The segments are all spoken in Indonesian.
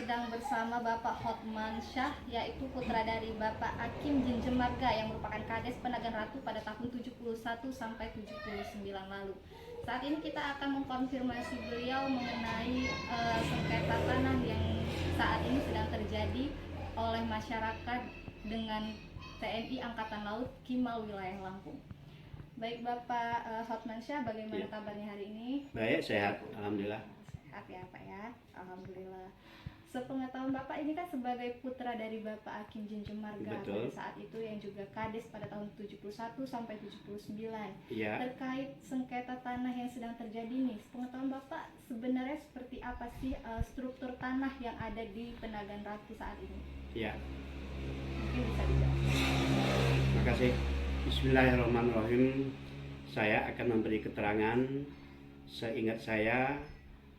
sedang bersama Bapak Hotman Syah, yaitu putra dari Bapak Akim Jinjemarga yang merupakan Kades Penagan Ratu pada tahun 71 sampai 79 lalu. Saat ini kita akan mengkonfirmasi beliau mengenai sengketa tanah yang saat ini sedang terjadi oleh masyarakat dengan TNI Angkatan Laut Kimal wilayah Lampung. Baik Bapak Hotman Syah, bagaimana kabarnya hari ini? Baik, sehat, alhamdulillah. Sehat ya Pak ya, alhamdulillah. Sepengetahuan Bapak ini kan sebagai putra dari Bapak Akim Jinjemarga pada saat itu yang juga Kades pada tahun 71 sampai 79. Iya. Terkait sengketa tanah yang sedang terjadi nih, sepengetahuan Bapak sebenarnya seperti apa sih struktur tanah yang ada di Penagan Ratu saat ini? Iya. Mungkin bisa dijawab. Terima kasih. Bismillahirrahmanirrahim. Saya akan memberi keterangan seingat saya,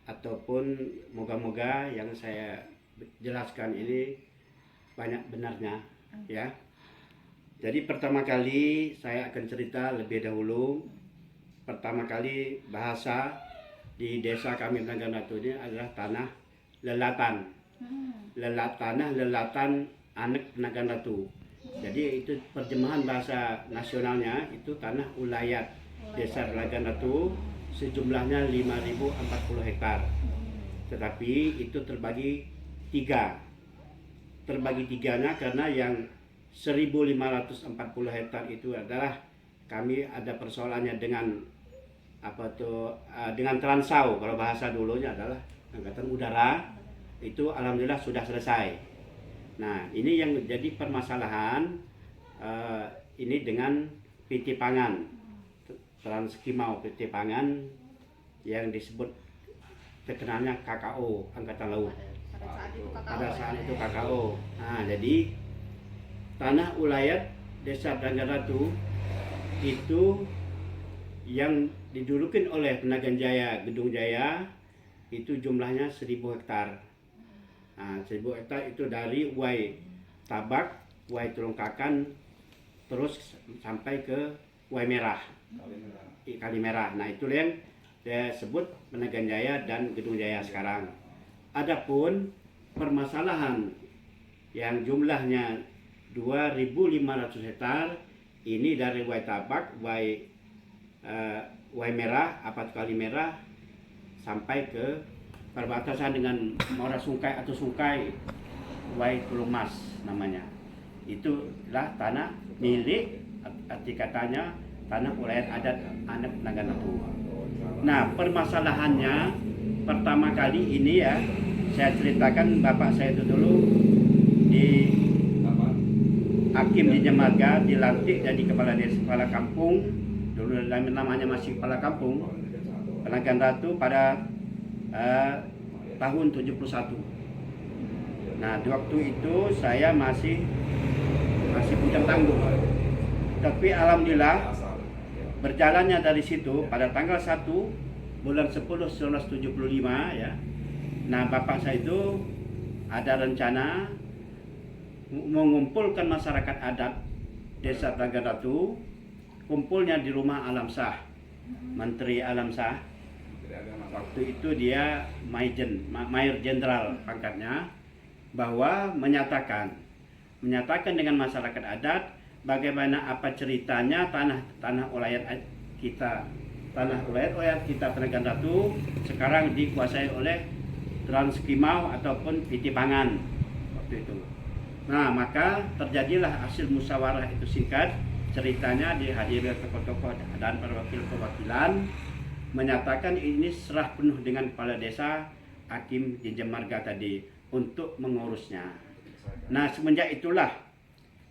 ataupun moga-moga yang saya jelaskan ini banyak benarnya, ya. Jadi pertama kali saya akan cerita lebih dahulu. Pertama kali bahasa di desa kami Penagan Ratu ini adalah tanah lelatan. Tanah lelatan anak Penagan Ratu. Jadi itu terjemahan bahasa nasionalnya itu tanah ulayat desa Penagan Ratu, sejumlahnya 5.040 hektar. Tetapi itu terbagi tiga. Terbagi tiganya karena yang 1.540 hektar itu adalah kami ada persoalannya dengan dengan Transau, kalau bahasa dulunya adalah Angkatan Udara. Itu alhamdulillah sudah selesai. Nah, ini yang menjadi permasalahan ini dengan PT Pangan. Transkimau PT Pangan yang disebut terkenalnya KKO Angkatan Laut. Pada saat itu KKO. Nah, jadi tanah ulayat Desa Penagan Ratu itu yang didudukin oleh Penagan Jaya, Gedung Jaya itu jumlahnya 1.000 hektar. Nah, 1.000 hektar itu dari Wai Tabak, Wai Tulungkakan, terus sampai ke Wai Merah. Kali Merah. Nah, itu yang saya sebut Penagan Jaya dan Gedung Jaya sekarang. Adapun permasalahan yang jumlahnya 2.500 hektar ini dari Wai Tabak, Wai Merah, Kali Merah sampai ke perbatasan dengan Muara Sungkai atau Sungkai Wai Tulungmas namanya. Itulah tanah milik, arti katanya tanah ulayat adat anak Penagan Ratu. Nah, permasalahannya pertama kali ini ya, saya ceritakan bapak saya itu dulu di Akim Jinjemarga dilantik jadi kepala desa, kepala kampung, dulu namanya masih kepala kampung Penagan Ratu pada tahun 71. Nah, di waktu itu saya masih bujang tangguh. Tapi alhamdulillah berjalannya dari situ pada tanggal 1 bulan 10 1975 ya. Nah, bapak saya itu ada rencana mengumpulkan masyarakat adat Desa Penagan Ratu, kumpulnya di rumah Alam Shah, Menteri Alam Shah. Waktu itu dia Mayor Jenderal pangkatnya, bahwa menyatakan dengan masyarakat adat bagaimana apa ceritanya tanah ulayat kita, Penagan Ratu sekarang dikuasai oleh Transkimau ataupun PT Pangan waktu itu. Nah, maka terjadilah hasil musyawarah itu singkat. Ceritanya dihadiri tokoh-tokoh dan perwakilan menyatakan ini serah penuh dengan kepala desa Akim Jinjemarga tadi untuk mengurusnya. Nah, semenjak itulah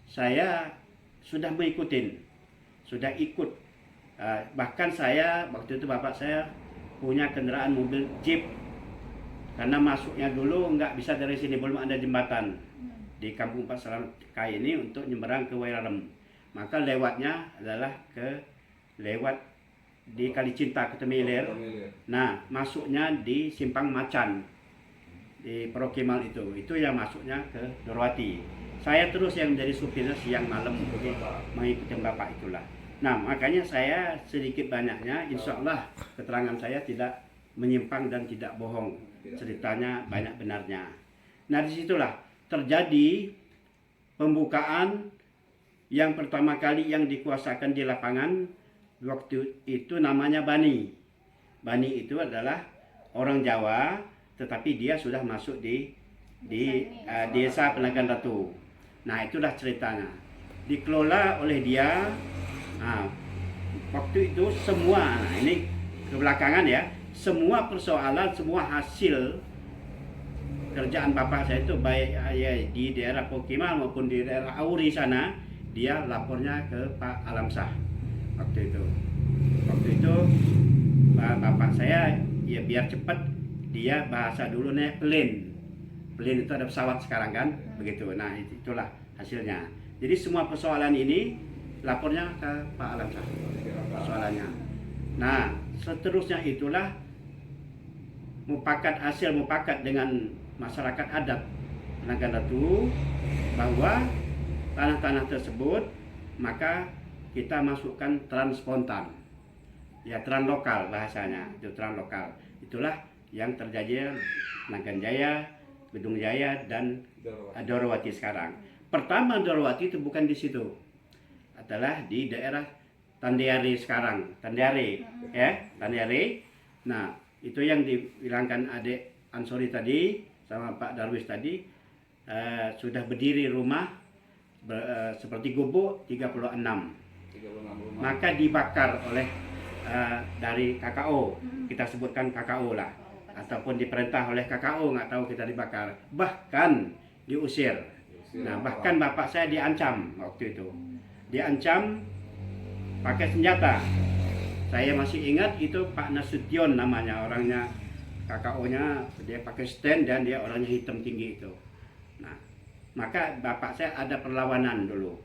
saya sudah ikut. Bahkan saya waktu itu bapak saya punya kendaraan mobil jeep, karena masuknya dulu nggak bisa dari sini, belum ada jembatan di Kampung Pasaran Kai ini untuk nyeberang ke Wairarem. Maka lewatnya adalah lewat di Kali Cinta ke Temilir. Nah, masuknya di Simpang Macan di Perokimal itu yang masuknya ke Dorowati. Saya terus yang menjadi supirnya siang malam untuk mengikuti bapak itulah. Nah, makanya saya sedikit banyaknya insya Allah keterangan saya tidak menyimpang dan tidak bohong, ceritanya banyak benarnya. Nah disitulah terjadi pembukaan yang pertama kali yang dikuasakan di lapangan waktu itu namanya Bani. Bani itu adalah orang Jawa, tetapi dia sudah masuk di desa Penagan Ratu. Nah itulah ceritanya. Dikelola oleh dia. Nah, waktu itu semua, nah ini kebelakangan ya, semua persoalan, semua hasil kerjaan bapak saya itu baik ya, di daerah Pokimal maupun di daerah Auri sana, dia lapornya ke Pak Alamsah waktu itu. Waktu itu bapak saya ya biar cepat dia bahasa dulu nih plane itu ada pesawat sekarang kan begitu. Nah itulah hasilnya. Jadi semua persoalan ini lapornya ke Pak Alamsah persoalannya. Nah seterusnya itulah mupakat dengan masyarakat adat Penagan Ratu bahwa tanah-tanah tersebut maka kita masukkan transpontan, ya translokal bahasanya, itu translokal. Itulah yang terjadi Nagan Jaya, Gedung Jaya dan Dorowati sekarang. Pertama Dorowati itu bukan di situ, adalah di daerah Tandiari sekarang, Tandiari, ya Tandiari. Nah itu yang dibilangkan adik Ansori tadi sama Pak Darwis tadi, sudah berdiri rumah seperti gubuk 36 rumah. Maka dibakar oleh dari KKO, kita sebutkan KKO lah, ataupun diperintah oleh KKO, nggak tahu kita dibakar, bahkan diusir. Nah bahkan bapak saya diancam waktu itu, diancam pakai senjata. Saya masih ingat itu Pak Nasution namanya orangnya, KKO-nya dia pakai stand dan dia orangnya hitam tinggi itu. Nah, maka bapak saya ada perlawanan dulu.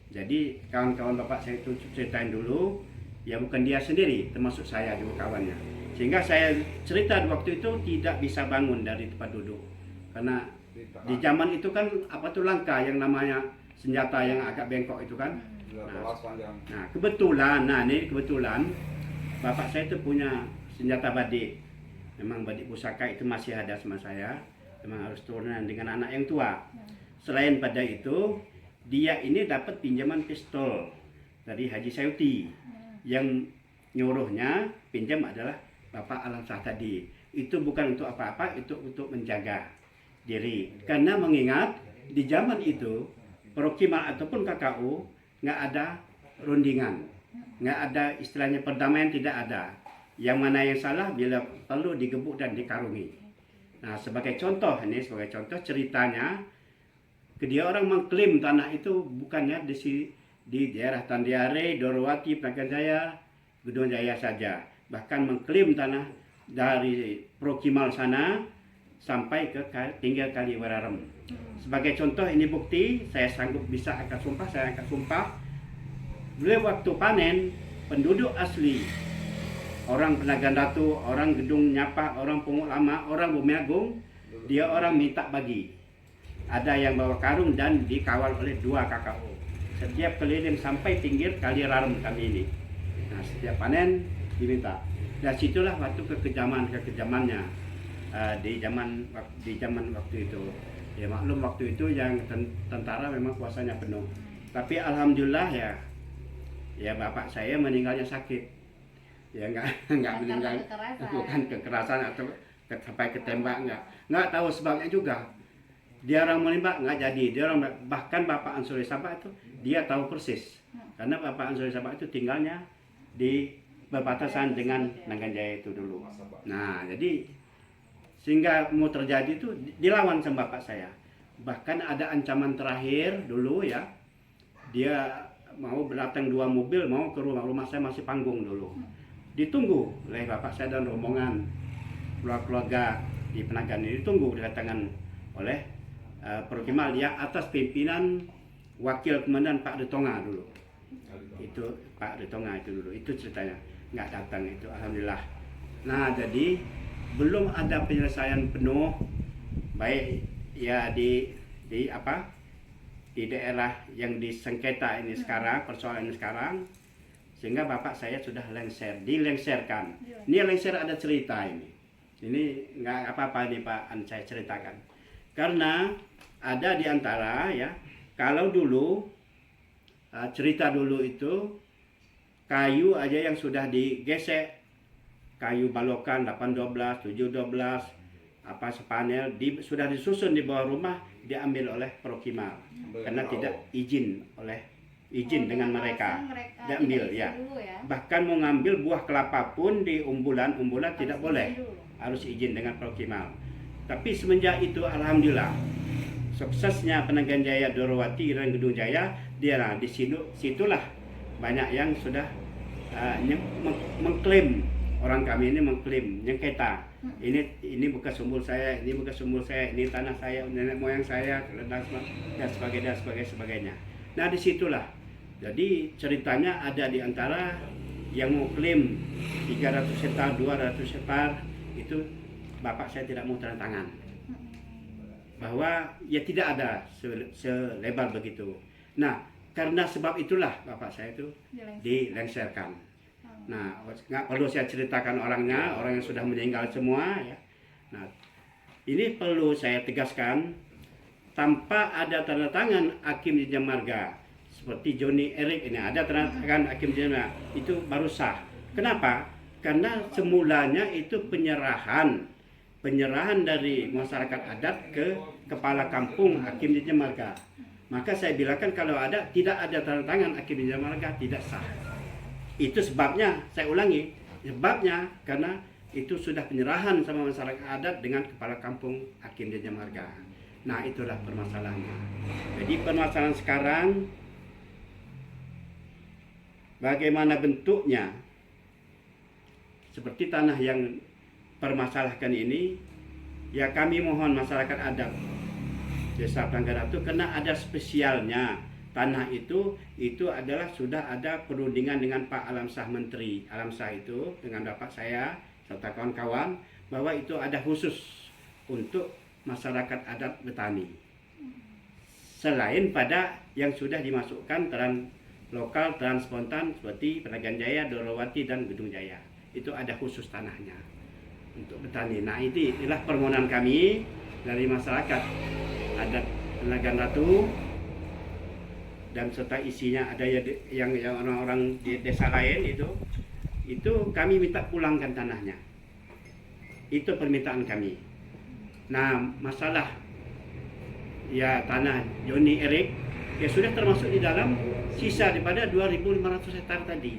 Jadi kawan-kawan bapak saya itu ceritain dulu, ya bukan dia sendiri, termasuk saya juga kawannya. Sehingga saya cerita waktu itu tidak bisa bangun dari tempat duduk. Karena di zaman itu kan apa tuh langka yang namanya senjata yang agak bengkok itu kan. Nah kebetulan, ini kebetulan bapak saya itu punya senjata badik. Memang badik pusaka itu masih ada sama saya. Memang harus turunan dengan anak yang tua. Selain pada itu, dia ini dapat pinjaman pistol dari Haji Sayuti. Yang nyuruhnya pinjam adalah Bapak Alamsah tadi. Itu bukan untuk apa-apa, itu untuk menjaga diri. Karena mengingat di zaman itu Perokima ataupun KKU nggak ada rundingan, nggak ada istilahnya perdamaian, tidak ada. Yang mana yang salah bila perlu digebuk dan dikarungi. Nah sebagai contoh ceritanya, dia orang mengklaim tanah itu bukannya di daerah Tandiare, Dorowati, Penagan Jaya, Gedung Jaya saja, bahkan mengklaim tanah dari Prokimal sana sampai ke pinggir Kali Wararem. Sebagai contoh ini bukti, saya sanggup bisa angkat sumpah. Beliau waktu panen, penduduk asli, orang Penagan Ratu, orang Gedung Nyapa, orang Pungut Lama, orang Bumiagung, dia orang minta bagi. Ada yang bawa karung dan dikawal oleh 2 KKO. Setiap keliling sampai pinggir Kali Rarem kami ini. Nah setiap panen diminta. Dan situlah waktu kekejamannya di zaman waktu itu. Ya maklum waktu itu yang tentara memang kuasanya penuh. Tapi alhamdulillah ya bapak saya meninggalnya sakit. Ya nggak meninggal bukan kekerasan atau sampai ketembak, nggak tahu sebabnya juga. Dia orang menembak nggak jadi, dia orang bahkan Bapak Ansori Sabak itu dia tahu persis karena Bapak Ansori Sabak itu tinggalnya di berbatasan dengan Nagan Jaya itu dulu. Nah jadi sehingga mau terjadi itu dilawan sama bapak saya. Bahkan ada ancaman terakhir dulu ya, dia mau datang 2 mobil mau ke rumah saya masih Panggung dulu. Ditunggu oleh bapak saya dan rombongan keluarga di Penagan ini, ditunggu kedatangan oleh Perkimal yang atas pimpinan Wakil Komandan Pak Ritonga dulu. Itu Pak Ritonga itu dulu, itu ceritanya nggak datang itu alhamdulillah. Nah jadi belum ada penyelesaian penuh baik ya di daerah yang disengketa ini sekarang, persoalan ini sekarang, sehingga bapak saya sudah dilengserkan. Ini lengser ada cerita ini nggak apa-apa nih Pak, saya ceritakan. Karena ada di antara ya, kalau dulu cerita dulu itu kayu aja yang sudah digesek, kayu balokan 812, 712, apa sepanel sudah disusun di bawah rumah diambil oleh Prokimal karena tidak izin dengan mereka diambil ya. Bahkan mau ngambil buah kelapa pun di umbulan tidak boleh, harus izin dengan Prokimal. Tapi semenjak itu alhamdulillah suksesnya Penagan Jaya Dorowati dan Gedung Jaya, di situlah banyak yang sudah mengklaim, orang kami ini mengklaim, nyengketa. Ini bekas sumur saya, ini tanah saya, nenek moyang saya, dan sebagainya. Nah disitulah, jadi ceritanya ada di antara yang mau klaim 300 hektar, 200 hektar, itu bapak saya tidak mau tanda tangan. Bahwa ya tidak ada selebar begitu. Nah, karena sebab itulah bapak saya itu dilengserkan. Nah, nggak perlu saya ceritakan orangnya, orang yang sudah meninggal semua ya. Nah, ini perlu saya tegaskan, tanpa ada tanda tangan Hakim Jenjang Marga seperti Joni Erik ini ada tanda tangan Hakim Jenjang Marga, itu baru sah. Kenapa? Karena semulanya itu penyerahan dari masyarakat adat ke kepala kampung Hakim Jenjang Marga. Maka saya bilangkan kalau tidak ada tanda tangan Hakim Jenjang Marga tidak sah. Itu sebabnya, saya ulangi, sebabnya karena itu sudah penyerahan sama masyarakat adat dengan kepala kampung Hakim Jenjang Marga. Nah itulah permasalahannya. Jadi permasalahan sekarang bagaimana bentuknya, seperti tanah yang permasalahkan ini, ya kami mohon masyarakat adat Desa Pelanggan Ratu, karena ada spesialnya tanah itu adalah sudah ada perundingan dengan Pak Alamsyah, Menteri Alamsyah itu dengan bapak saya serta kawan-kawan, bahwa itu ada khusus untuk masyarakat adat Betani, selain pada yang sudah dimasukkan lokal spontan seperti Penagan Jaya, Dorowati dan Gedung Jaya, itu ada khusus tanahnya untuk Betani. Nah inilah permohonan kami dari masyarakat adat Penagan Ratu, dan serta isinya ada yang orang-orang di desa lain itu kami minta pulangkan tanahnya. Itu permintaan kami. Nah masalah ya tanah Joni Erik ya sudah termasuk di dalam sisa daripada 2.500 hektar tadi.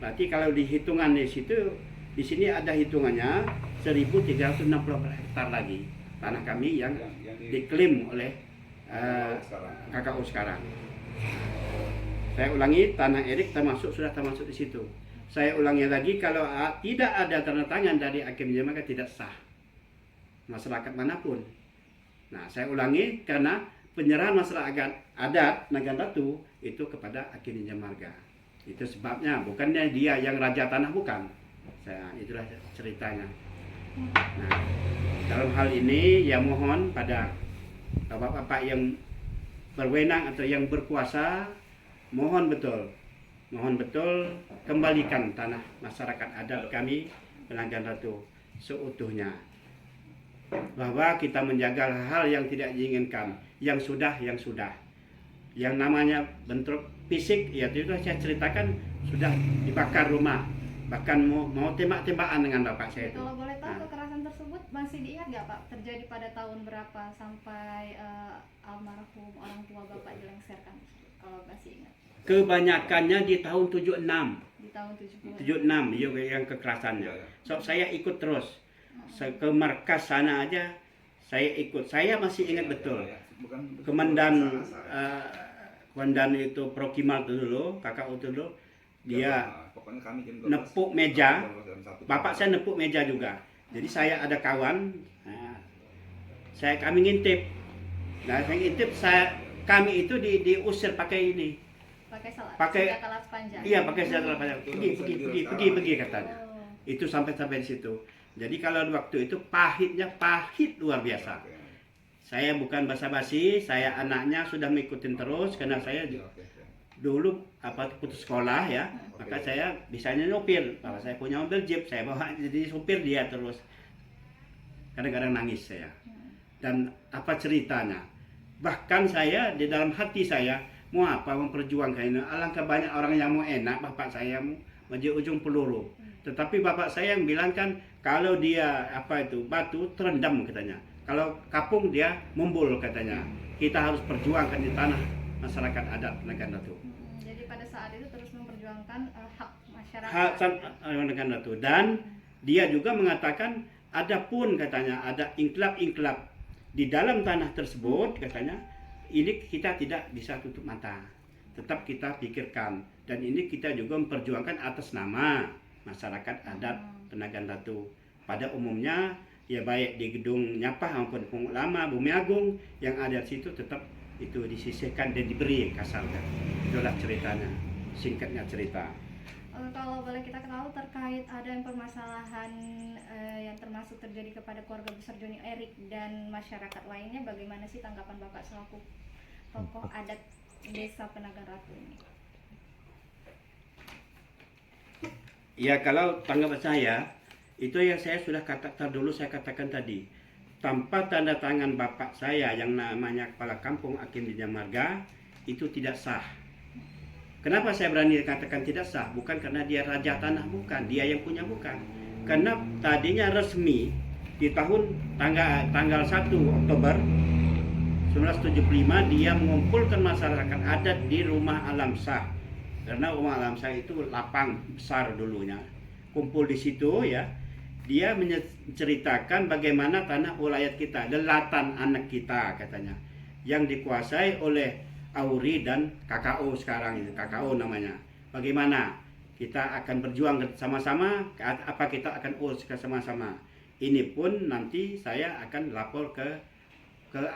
Berarti kalau dihitungan di sini ada hitungannya 1.360 hektar lagi tanah kami yang diklaim oleh KKU sekarang. Saya ulangi, tanah Erik sudah termasuk di situ. Saya ulangi lagi, kalau tidak ada tanda tangan dari Hakim Jenjang Marga tidak sah masyarakat manapun. Nah saya ulangi, karena penyerahan masyarakat adat Nagan Ratu itu kepada Hakim Jenjang Marga. Itu sebabnya, bukannya dia yang raja tanah, bukan. Itulah ceritanya. Nah dalam hal ini ya mohon pada bapak-bapak yang berwenang atau yang berkuasa, mohon betul kembalikan tanah masyarakat adat kami Penagan Ratu seutuhnya, bahwa kita menjaga hal yang tidak diinginkan, yang sudah, yang namanya bentrok fisik ya itu saya ceritakan, sudah dibakar rumah, bahkan mau tembak-tembakan dengan bapak saya itu. Kalau boleh tahu kekerasan tersebut masih diingat nggak Pak? Terjadi pada tahun berapa sampai almarhum orang tua bapak dilengserkan? Kalau masih ingat. Kebanyakannya di tahun 76. Di tahun 76 yang kekerasannya. So saya ikut terus. Ke markas sana aja saya ikut. Saya masih ingat betul. Komandan itu Prokimal itu dulu, KKU itu dulu, dia nepuk meja. Bapak saya nepuk meja juga. Jadi saya ada kawan, kami ngintip. Nah, saya ngintip, kami itu diusir pakai ini. Pakai senjata las panjang. Iya, pakai senjata las panjang. Pergi katanya. Itu sampai di situ. Jadi kalau waktu itu pahit luar biasa. Saya bukan basa-basi, saya anaknya sudah mengikutin terus karena saya dulu putus sekolah ya, maka saya bisanya nyopir. Kalau saya punya mobil jeep, saya bawa jadi supir dia terus. Kadang-kadang nangis saya. dan apa ceritanya. Bahkan saya di dalam hati saya mau apa memperjuangkan ini. Alangkah banyak orang yang mau enak bapak saya mau di ujung peluru. Tetapi bapak saya yang bilang kan kalau dia apa itu batu terendam katanya. Kalau kapung dia mumbul katanya. Kita harus perjuangkan di tanah masyarakat adat Nagan Datu. Jadi pada saat itu terus memperjuangkan hak masyarakat. Nagan Datu. Dan dia juga mengatakan ada pun katanya ada inkilab-inkilab di dalam tanah tersebut katanya ini kita tidak bisa tutup mata. Tetap kita pikirkan dan ini kita juga memperjuangkan atas nama masyarakat adat Penagan Datu. Pada umumnya ya baik di gedung Nyapah maupun Pungut Lama, Bumi Agung yang ada di situ tetap itu disisihkan dan diberi kasarnya. Itulah ceritanya, singkatnya cerita. Kalau boleh kita ketahui terkait ada yang permasalahan yang termasuk terjadi kepada keluarga besar Joni Erik dan masyarakat lainnya, bagaimana sih tanggapan Bapak selaku tokoh adat Desa Penagan Ratu ini? Ya kalau tanggapan saya itu yang saya sudah katakan dulu, saya katakan tadi, tanpa tanda tangan bapak saya yang namanya kepala kampung Hakim Jinjang-Marga itu tidak sah. Kenapa saya berani katakan tidak sah? Bukan karena dia raja tanah, bukan, dia yang punya, bukan. Karena tadinya resmi di tahun tanggal 1 Oktober 1975 dia mengumpulkan masyarakat adat di Rumah Alam Shah. Karena Rumah Alam Shah itu lapang besar dulunya. Kumpul di situ ya. Dia menceritakan bagaimana tanah wilayah kita, lelatan anak kita katanya, yang dikuasai oleh Auri dan KKO sekarang itu, KKO namanya. Bagaimana kita akan berjuang sama-sama, apa kita akan urus sama-sama. Ini pun nanti saya akan lapor ke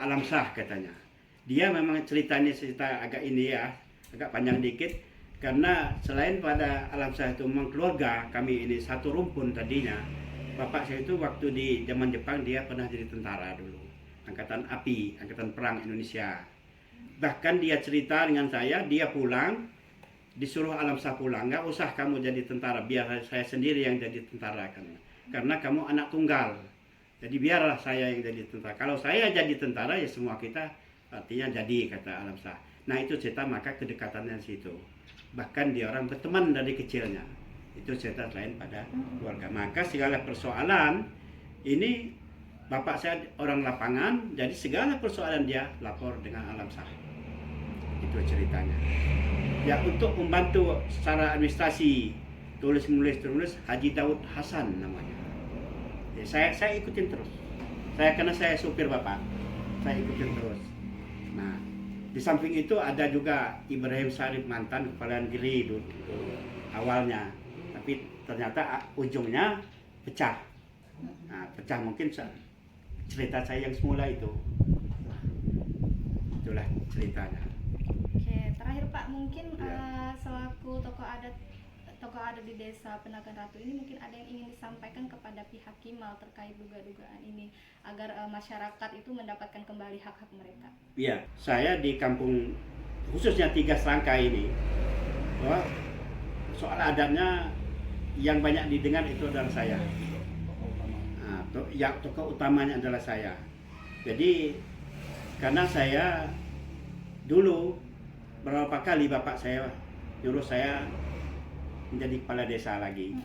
Alam Shah katanya. Dia memang ceritanya cerita agak ini ya, agak panjang dikit. Karena selain pada Alam Shah itu memang keluarga kami ini satu rumpun tadinya. Bapak saya itu waktu di zaman Jepang dia pernah jadi tentara dulu, angkatan api, angkatan perang Indonesia. Bahkan dia cerita dengan saya, dia pulang, disuruh Alam Shah pulang, nggak usah kamu jadi tentara, biar saya sendiri yang jadi tentara karena kamu anak tunggal. Jadi biarlah saya yang jadi tentara. Kalau saya jadi tentara ya semua kita artinya jadi, kata Alam Shah. Nah itu cerita maka kedekatannya di situ. Bahkan dia orang berteman dari kecilnya. Itu cerita lain pada keluarga. Maka segala persoalan ini bapak saya orang lapangan, jadi segala persoalan dia lapor dengan Alam Shah. Itu ceritanya. Ya untuk membantu secara administrasi tulis Haji Daud Hasan namanya. Ya, saya ikutin terus. Karena saya supir bapak, saya ikutin terus. Nah di samping itu ada juga Ibrahim Sarif mantan kepala negeri dulu awalnya. Tapi ternyata ujungnya pecah. Nah, pecah mungkin cerita saya yang semula itu. Itulah ceritanya. Oke, terakhir Pak, mungkin Ya. selaku tokoh adat di Desa Penagan Ratu ini mungkin ada yang ingin disampaikan kepada pihak Kimal terkait dugaan ini agar masyarakat itu mendapatkan kembali hak-hak mereka. Iya, saya di kampung khususnya 3 Serangkai ini, bahwa soal adatnya yang banyak didengar itu adalah saya. Nah, tokoh utamanya adalah saya. Jadi karena saya dulu berapa kali bapak saya nyuruh saya menjadi kepala desa lagi,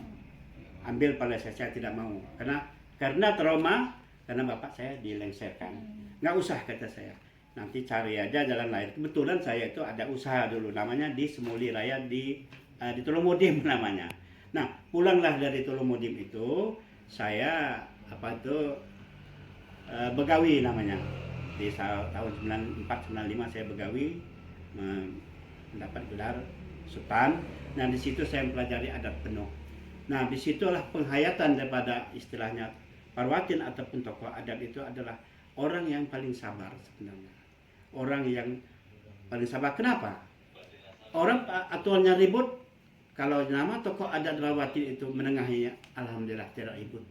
ambil kepala desa, saya tidak mau karena trauma, karena bapak saya dilengserkan. Nggak usah kata saya, nanti cari aja jalan lain. Kebetulan saya itu ada usaha dulu namanya di Semuli Raya di Tolomodim namanya. Nah pulanglah dari Tolomodim itu saya begawi namanya. Di tahun 94-95 saya begawi, mendapat gelar Sultan. Nah di situ saya mempelajari adat penuh. Nah disitulah penghayatan daripada istilahnya Parwatin ataupun tokoh adat itu adalah orang yang paling sabar sebenarnya. Orang yang paling sabar. Kenapa? Orang aturannya ribut. Kalau nama tokoh adat Parwatin itu menengahinya, alhamdulillah tidak ribut.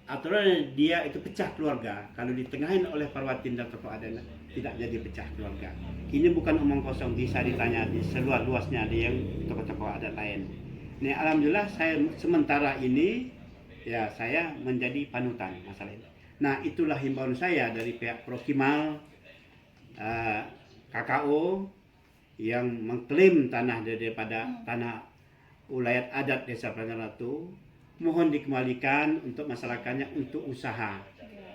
Aturan dia itu pecah keluarga. Kalau ditengahin oleh Parwatin dan tokoh adatnya tidak jadi pecah keluarga. Ini bukan omong kosong, bisa ditanya di seluas-luasnya di yang tokoh-tokoh adat lain. Ini alhamdulillah saya sementara ini ya saya menjadi panutan masalah ini. Nah, itulah himbauan saya dari pihak Prokimal, KKO yang mengklaim tanah daripada tanah ulayat adat Desa Pelanggan Ratu, mohon dikembalikan untuk masyarakatnya untuk usaha,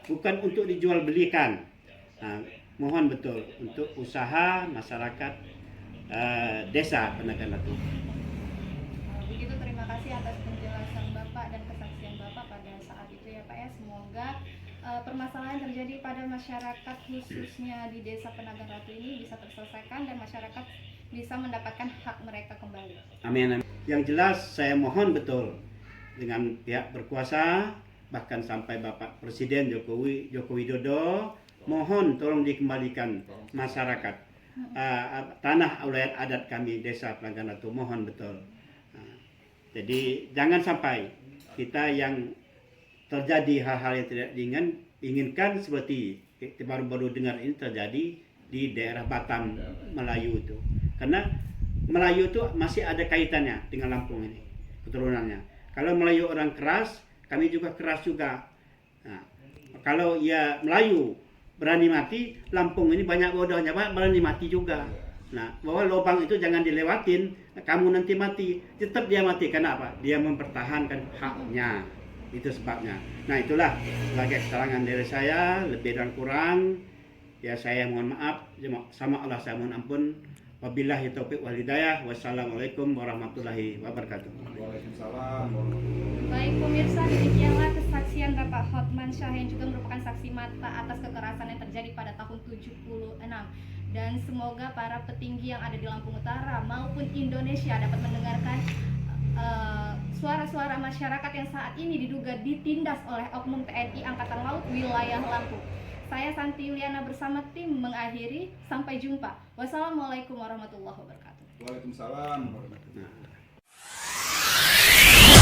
bukan untuk dijual belikan. Nah, mohon betul untuk usaha masyarakat Desa Pelanggan Ratu. Begitu, terima kasih atas penjelasan Bapak dan kesaksian Bapak pada saat itu ya Pak ya. Semoga permasalahan terjadi pada masyarakat khususnya di Desa Penagan Ratu ini bisa terselesaikan dan masyarakat bisa mendapatkan hak mereka kembali. Amin. Yang jelas saya mohon betul dengan pihak berkuasa, bahkan sampai Bapak Presiden Joko Widodo, mohon tolong dikembalikan masyarakat tanah ulayat adat kami Desa Pelanggan Ratu, mohon betul. Jadi jangan sampai kita yang terjadi hal-hal yang tidak diinginkan seperti baru-baru dengar ini terjadi di daerah Batam, Melayu itu. Karena Melayu itu masih ada kaitannya dengan Lampung ini, keturunannya. Kalau Melayu orang keras, kami juga keras juga. Nah, kalau ya Melayu berani mati, Lampung ini banyak bodohnya, Pak, berani mati juga. Nah, bahwa lubang itu jangan dilewatin, kamu nanti mati. Tetap dia mati, karena apa? Dia mempertahankan haknya. Itu sebabnya. Nah, itulah sebagai keterangan dari saya, lebih dan kurang ya saya mohon maaf, sama Allah saya mohon ampun. Wabillahi taufiq wal hidayah. Wassalamualaikum warahmatullahi wabarakatuh. Waalaikumsalam. Baik pemirsa, demikianlah kesaksian Bapak Hotman Syah yang juga merupakan saksi mata atas kekerasan yang terjadi pada tahun 76. Dan semoga para petinggi yang ada di Lampung Utara maupun Indonesia dapat mendengarkan suara-suara masyarakat yang saat ini diduga ditindas oleh oknum TNI Angkatan Laut wilayah Lampung. Saya Santi Yuliana bersama tim mengakhiri. Sampai jumpa. Wassalamualaikum warahmatullahi wabarakatuh. Waalaikumsalam warahmatullahi wabarakatuh.